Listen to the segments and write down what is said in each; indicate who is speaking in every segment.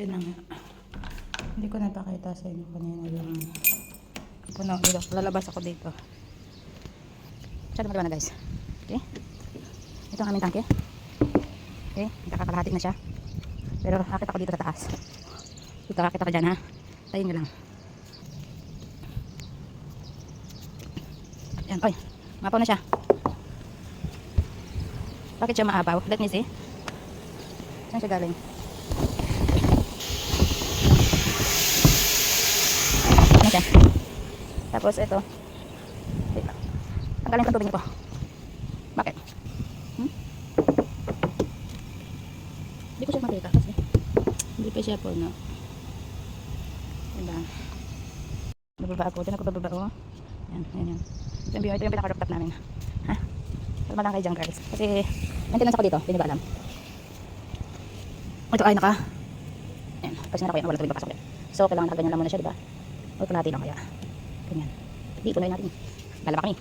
Speaker 1: Yun na nga. Hindi ko napakita sa inyo kanina yung lalabas ako dito. Masyado magawa na guys. Okay. Ito ang aming tangke. Okay. Nakakalahati na siya. Pero akit ako dito sa taas. Dito akit ako dyan ha. Tayin nyo lang. Yan. Oy. Maapaw na siya. Bakit siya maapaw? Let me see. Saan siya galing? Ano siya? Tapos ito. Wait lang. Tanggalin ko ang tubig nito. Bakit? Hindi ko siya makita kasi hindi pa siya po na. Diba? Bababa ako. Diyan ako bababa. Yan. Yan. Ito yung pinaka-rooftop namin. Ha? Kalma lang kayo dyan guys. Kasi maintenance ako dito. Hindi ba alam? Ito ay naka. Yan. Kasi na ako yan. Walang tubig papasok yan. So kailangan nakaganyan lang muna siya. Diba? O kalahati lang kaya. Ganyan. Hindi punoy natin. Lalaba kami.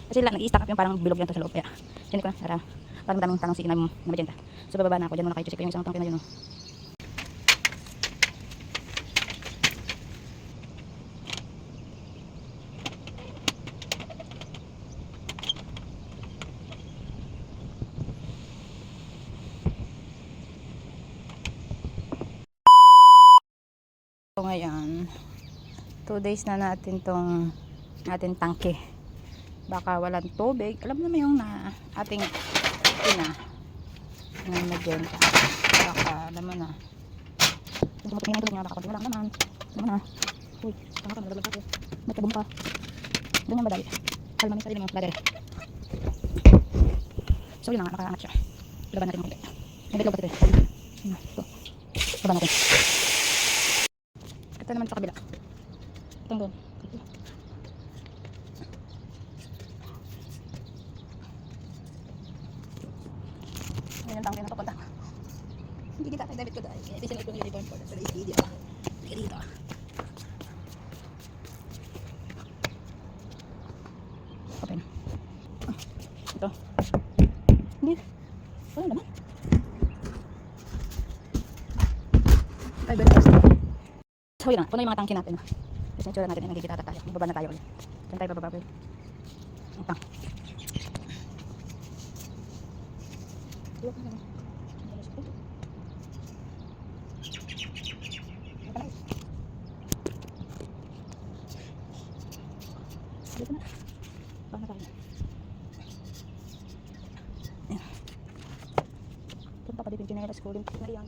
Speaker 1: Kasi nag-i-stack up yung parang bilog yan to sa loob. Kaya dyan ko na. Parang madaming tanong na magenta. So bababa na ako. Dyan muna kayo check ko yung isang tangke na yun. So ngayon 2 days na natin tong ating tangke. Baka walang tubig. Alam naman yung na ating ina ng magenta. Baka naman na. Kung tumutulong tubig niya, baka wala naman. Naman na. Uy, tama ka, nalaglag ako. Magkabong ka. Doon yung madali. Kalma mo sarili mo, brother. So yun na nga, nakaangat siya. Laban natin mga ulit. May bilog ba ito? Ito. Laban natin. Ito naman sa kabila. Itong doon. Ayan ang tangke na papunta. Hindi kita tayo David ko dahil. Ito siya nagpong uniform for today's video. Hindi dito. Open. Ito. Hindi. Wala naman. Ay, better first. So yun na. Puno yung mga tangke natin. Kasi yung tsura natin ay nagkikita tayo. Bababa na tayo ulit. Saan tayo bababa ulit? Ito. Dito na. Baka na tayo. Punta pa dito yung chinelas ko. Limpitin na yan.